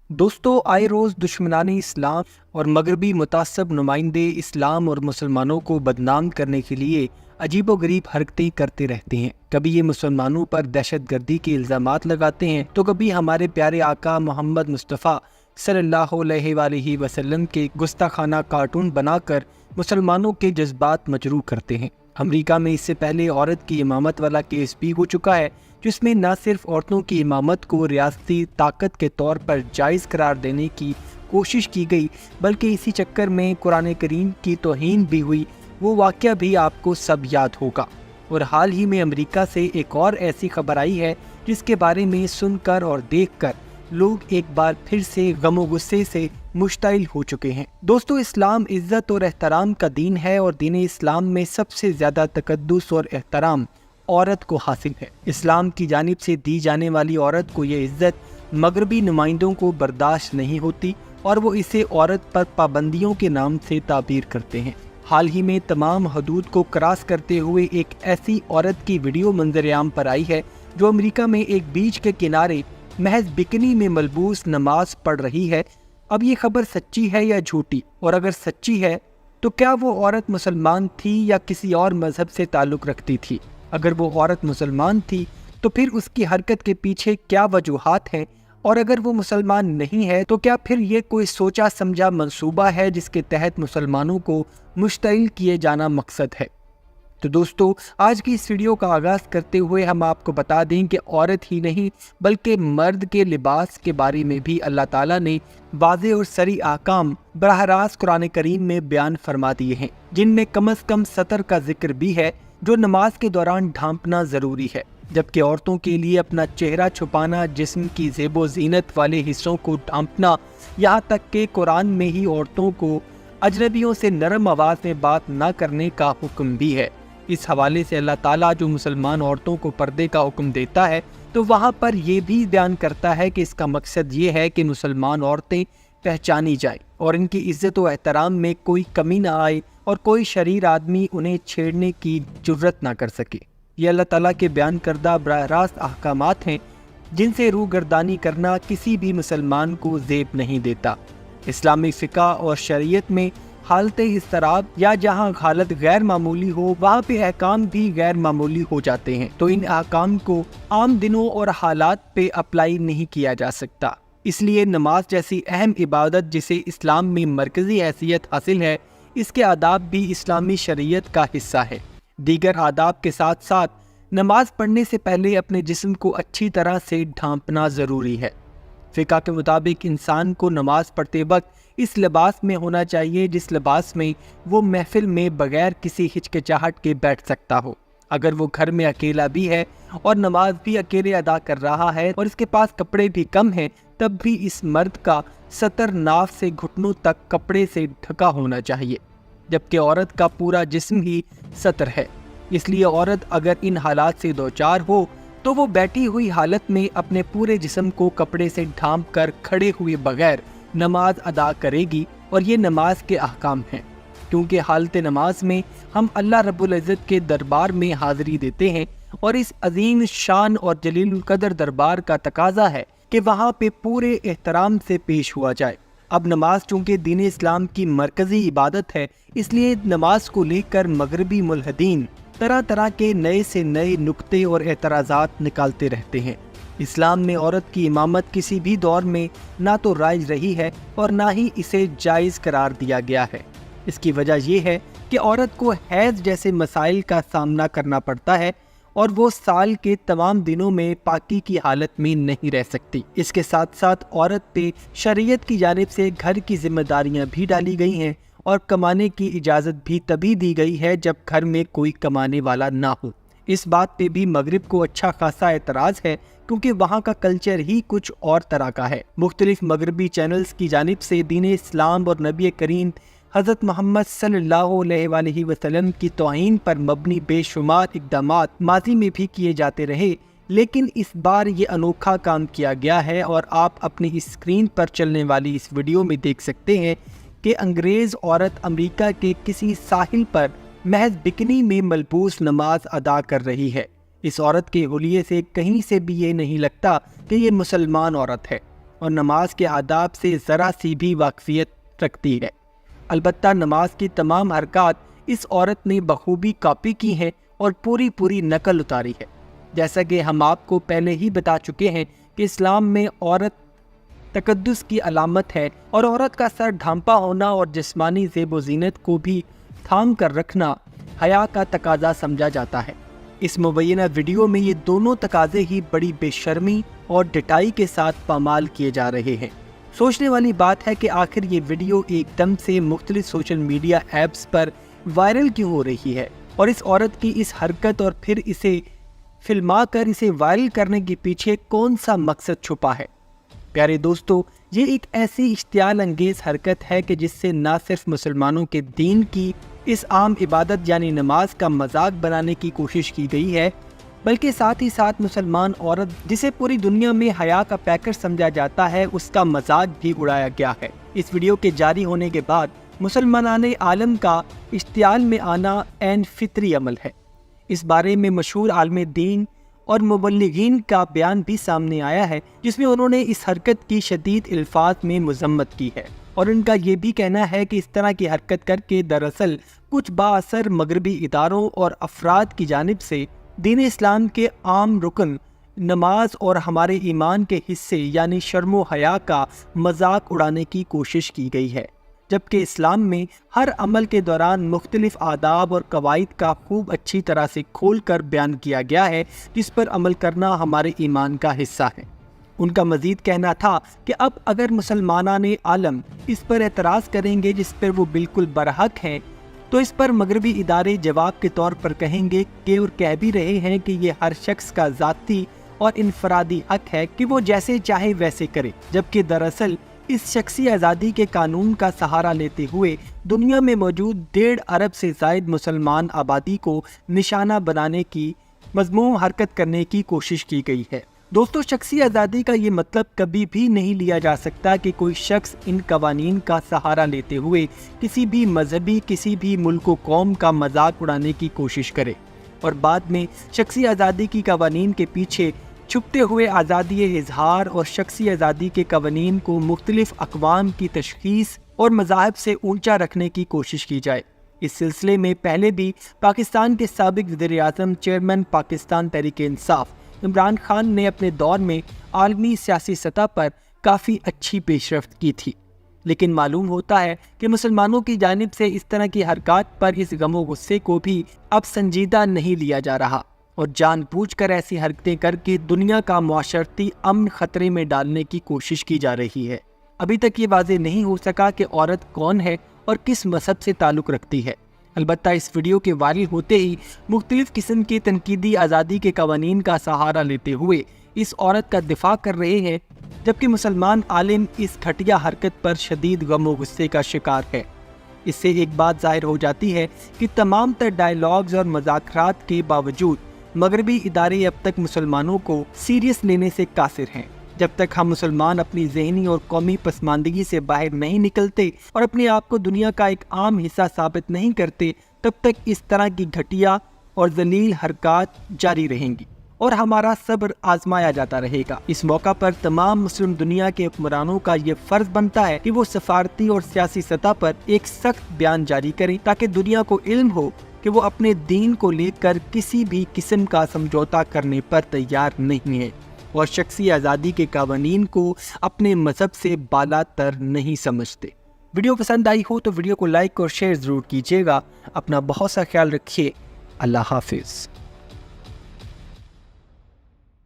दोस्तों, आए रोज़ दुश्मनाने इस्लाम और मगरबी मुतासब नुमाइंदे इस्लाम और मुसलमानों को बदनाम करने के लिए अजीबोगरीब हरकतें करते रहते हैं। कभी ये मुसलमानों पर दहशतगर्दी के इल्ज़ामात लगाते हैं तो कभी हमारे प्यारे आका मोहम्मद मुस्तफ़ा सल्लल्लाहु अलैहि वसल्लम के गुस्ताखाना कार्टून बनाकर मुसलमानों के जज्बात मजरूह करते हैं। अमेरिका में इससे पहले औरत की इमामत वाला केस भी हो चुका है, जिसमें न सिर्फ औरतों की इमामत को रियासती ताकत के तौर पर जायज़ करार देने की कोशिश की गई, बल्कि इसी चक्कर में कुरान करीम की तौहीन भी हुई। वो वाक़या भी आपको सब याद होगा। और हाल ही में अमेरिका से एक और ऐसी खबर आई है जिसके बारे में सुनकर और देखकर लोग एक बार फिर से गम और गुस्से से मुश्ताइल हो चुके हैं। दोस्तों, इस्लाम इज़्ज़त और एहतराम का दीन है और दीन इस्लाम में सबसे ज़्यादा तकद्दुस और एहतराम औरत को हासिल है। इस्लाम की जानिब से दी जाने वाली औरत को ये इज़्ज़त मगरबी नुमाइंदों को बर्दाश्त नहीं होती और वो इसे औरत पर पाबंदियों के नाम से ताबीर करते हैं। हाल ही में तमाम हदूद को क्रॉस करते हुए एक ऐसी औरत की वीडियो मंजर-ए-आम पर आई है जो अमेरिका में एक बीच के किनारे महज बिकनी में मलबूस नमाज पढ़ रही है। अब ये खबर सच्ची है या झूठी, और अगर सच्ची है तो क्या वो औरत मुसलमान थी या किसी और मजहब से ताल्लुक़ रखती थी? अगर वो औरत मुसलमान थी तो फिर उसकी हरकत के पीछे क्या वजूहात हैं, और अगर वो मुसलमान नहीं है तो क्या फिर ये कोई सोचा समझा मंसूबा है जिसके तहत मुसलमानों को मुश्तइल किए जाना मकसद है? तो दोस्तों, आज की इस वीडियो का आगाज़ करते हुए हम आपको बता दें कि औरत ही नहीं बल्कि मर्द के लिबास के बारे में भी अल्लाह ताला ने वाज़े और सरी अहकाम बराह रास्त कुरान करीम में बयान फरमा दिए हैं, जिनमें कम अज़ कम सतर का जिक्र भी है जो नमाज के दौरान ढांपना ज़रूरी है। जबकि औरतों के लिए अपना चेहरा छुपाना, जिस्म की ज़ेबो ज़ीनत वाले हिस्सों को ढांपना, यहाँ तक कि कुरान में ही औरतों को अजनबियों से नरम आवाज़ में बात न करने का हुक्म भी है। इस हवाले से अल्लाह ताला जो मुसलमान औरतों को पर्दे का हुक्म देता है तो वहाँ पर ये भी बयान करता है कि इसका मकसद ये है कि मुसलमान औरतें पहचानी जाए और इनकी इज़्ज़त व एहतराम में कोई कमी ना आए और कोई शरीर आदमी उन्हें छेड़ने की जुर्रत ना कर सके। ये अल्लाह ताला के बयान करदा बराह रास्त अहकामात हैं जिनसे रूगर्दानी करना किसी भी मुसलमान को ज़ेब नहीं देता। इस्लामी फ़िक़्ह और शरीयत में हालत इज़्तिराब या जहाँ हालत गैर मामूली हो वहाँ पे अहकाम भी गैर मामूली हो जाते हैं, तो इन अहकाम को आम दिनों और हालात पे अप्लाई नहीं किया जा सकता। इसलिए नमाज जैसी अहम इबादत जिसे इस्लाम में मरकज़ी हैसियत हासिल है, इसके आदाब भी इस्लामी शरीयत का हिस्सा है। दीगर आदाब के साथ साथ नमाज पढ़ने से पहले अपने जिस्म को अच्छी तरह से ढांपना ज़रूरी है। फ़िक़्ह के मुताबिक इंसान को नमाज पढ़ते वक्त इस लिबास में होना चाहिए जिस लिबास में वो महफिल में बगैर किसी हिचकिचाहट के बैठ सकता हो। अगर वो घर में अकेला भी है और नमाज भी अकेले अदा कर रहा है और इसके पास कपड़े भी कम हैं, तब भी इस मर्द का सतर नाफ से घुटनों तक कपड़े से ढका होना चाहिए, जबकि औरत का पूरा जिस्म ही सतर है। इसलिए औरत अगर इन हालात से दो चार हो तो वो बैठी हुई हालत में अपने पूरे जिस्म को कपड़े से ढांप कर खड़े हुए बगैर नमाज अदा करेगी, और ये नमाज के अहकाम हैं। क्योंकि हालत नमाज में हम अल्लाह रब्बुल इज़्ज़त के दरबार में हाज़िरी देते हैं और इस अजीम शान और जलील कदर दरबार का तकाजा है कि वहाँ पे पूरे एहतराम से पेश हुआ जाए। अब नमाज चूँकि दीन इस्लाम की मरकज़ी इबादत है, इसलिए नमाज को लेकर मगरबी मुल्हिदीन तरह तरह के नए से नए नुक्ते और एतराज़ात निकालते रहते हैं। इस्लाम में औरत की इमामत किसी भी दौर में ना तो राइज रही है और ना ही इसे जायज़ करार दिया गया है। इसकी वजह यह है कि औरत को हैज़ जैसे मसाइल का सामना करना पड़ता है और वो साल के तमाम दिनों में पाकी की हालत में नहीं रह सकती। इसके साथ साथ औरत पे शरीयत की जानिब से घर की जिम्मेदारियां भी डाली गई हैं और कमाने की इजाज़त भी तभी दी गई है जब घर में कोई कमाने वाला ना हो। इस बात पे भी मगरिब को अच्छा खासा एतराज़ है क्योंकि वहाँ का कल्चर ही कुछ और तरह का है। मुख्तलिफ मगरबी चैनल्स की जानिब से दीन इस्लाम और नबी करीम हज़रत मोहम्मद सल्लल्लाहु अलैहि वसल्लम की तौहीन पर मबनी बेशुमार इक़दामात माजी में भी किए जाते रहे, लेकिन इस बार ये अनोखा काम किया गया है और आप अपनी स्क्रीन पर चलने वाली इस वीडियो में देख सकते हैं कि अंग्रेज़ औरत अमेरिका के किसी साहिल पर महज बिकनी में मलबूस नमाज अदा कर रही है। इस औरत के हुलिये से कहीं से भी ये नहीं लगता कि ये मुसलमान औरत है। اور نماز کے آداب سے ذرا سی بھی واقفیت رکھتی ہے۔ البتہ نماز کی تمام حرکات اس عورت نے بخوبی کاپی کی ہیں اور پوری نقل اتاری ہے۔ جیسا کہ ہم آپ کو پہلے ہی بتا چکے ہیں کہ اسلام میں عورت تقدس کی علامت ہے اور عورت کا سر ڈھانپا ہونا اور جسمانی زیب و زینت کو بھی تھام کر رکھنا حیا کا تقاضا سمجھا جاتا ہے۔ اس مبینہ ویڈیو میں یہ دونوں تقاضے ہی بڑی بے شرمی اور ڈٹائی کے ساتھ پامال کیے جا رہے ہیں۔ سوچنے والی بات ہے کہ آخر یہ ویڈیو ایک دم سے مختلف سوشل میڈیا ایپس پر وائرل کیوں ہو رہی ہے، اور اس عورت کی اس حرکت اور پھر اسے فلما کر اسے وائرل کرنے کے پیچھے کون سا مقصد چھپا ہے؟ پیارے دوستو، یہ ایک ایسی اشتعال انگیز حرکت ہے کہ جس سے نہ صرف مسلمانوں کے دین کی اس عام عبادت یعنی نماز کا مذاق بنانے کی کوشش کی گئی ہے، بلکہ ساتھ ہی ساتھ مسلمان عورت جسے پوری دنیا میں حیا کا پیکر سمجھا جاتا ہے اس کا مذاق بھی اڑایا گیا ہے۔ اس ویڈیو کے جاری ہونے کے بعد مسلمانان عالم کا اشتعال میں آنا عین فطری عمل ہے۔ اس بارے میں مشہور عالم دین اور مبلغین کا بیان بھی سامنے آیا ہے، جس میں انہوں نے اس حرکت کی شدید الفاظ میں مذمت کی ہے، اور ان کا یہ بھی کہنا ہے کہ اس طرح کی حرکت کر کے دراصل کچھ بااثر مغربی اداروں اور افراد کی جانب سے دین اسلام کے عام رکن نماز اور ہمارے ایمان کے حصے یعنی شرم و حیا کا مذاق اڑانے کی کوشش کی گئی ہے، جبکہ اسلام میں ہر عمل کے دوران مختلف آداب اور قواعد کا خوب اچھی طرح سے کھول کر بیان کیا گیا ہے، جس پر عمل کرنا ہمارے ایمان کا حصہ ہے۔ ان کا مزید کہنا تھا کہ اب اگر مسلمانان عالم اس پر اعتراض کریں گے جس پر وہ بالکل برحق ہیں، تو اس پر مغربی ادارے جواب کے طور پر کہیں گے کہ اور کہہ بھی رہے ہیں کہ یہ ہر شخص کا ذاتی اور انفرادی حق ہے کہ وہ جیسے چاہے ویسے کرے، جبکہ دراصل اس شخصی آزادی کے قانون کا سہارا لیتے ہوئے دنیا میں موجود 1.5 ارب سے زائد مسلمان آبادی کو نشانہ بنانے کی مذموم حرکت کرنے کی کوشش کی گئی ہے۔ دوستو، شخصی آزادی کا یہ مطلب کبھی بھی نہیں لیا جا سکتا کہ کوئی شخص ان قوانین کا سہارا لیتے ہوئے کسی بھی مذہبی کسی بھی ملک و قوم کا مذاق اڑانے کی کوشش کرے اور بعد میں شخصی آزادی کی قوانین کے پیچھے چھپتے ہوئے آزادی اظہار اور شخصی آزادی کے قوانین کو مختلف اقوام کی تشخیص اور مذاہب سے اونچا رکھنے کی کوشش کی جائے۔ اس سلسلے میں پہلے بھی پاکستان کے سابق وزیر اعظم چیئرمین پاکستان تحریک انصاف عمران خان نے اپنے دور میں عالمی سیاسی سطح پر کافی اچھی پیش رفت کی تھی، لیکن معلوم ہوتا ہے کہ مسلمانوں کی جانب سے اس طرح کی حرکات پر اس غم و غصے کو بھی اب سنجیدہ نہیں لیا جا رہا اور جان بوجھ کر ایسی حرکتیں کر کے دنیا کا معاشرتی امن خطرے میں ڈالنے کی کوشش کی جا رہی ہے۔ ابھی تک یہ واضح نہیں ہو سکا کہ عورت کون ہے اور کس مذہب سے تعلق رکھتی ہے۔ البتہ اس ویڈیو کے وائرل ہوتے ہی مختلف قسم کی تنقیدی آزادی کے قوانین کا سہارا لیتے ہوئے اس عورت کا دفاع کر رہے ہیں، جبکہ مسلمان عالم اس گھٹیا حرکت پر شدید غم و غصے کا شکار ہے۔ اس سے ایک بات ظاہر ہو جاتی ہے کہ تمام تر ڈائیلاگز اور مذاکرات کے باوجود مغربی ادارے اب تک مسلمانوں کو سیریس لینے سے قاصر ہیں۔ جب تک ہم مسلمان اپنی ذہنی اور قومی پسماندگی سے باہر نہیں نکلتے اور اپنے آپ کو دنیا کا ایک عام حصہ ثابت نہیں کرتے، تب تک اس طرح کی گھٹیا اور ذلیل حرکات جاری رہیں گی اور ہمارا صبر آزمایا جاتا رہے گا۔ اس موقع پر تمام مسلم دنیا کے حکمرانوں کا یہ فرض بنتا ہے کہ وہ سفارتی اور سیاسی سطح پر ایک سخت بیان جاری کریں تاکہ دنیا کو علم ہو کہ وہ اپنے دین کو لے کر کسی بھی قسم کا سمجھوتا کرنے پر تیار نہیں ہے اور شخصی آزادی کے قوانین کو اپنے مذہب سے بالا تر نہیں سمجھتے۔ ویڈیو پسند آئی ہو تو ویڈیو کو لائک اور شیئر ضرور کیجیے گا۔ اپنا بہت سا خیال رکھیے۔ اللہ حافظ۔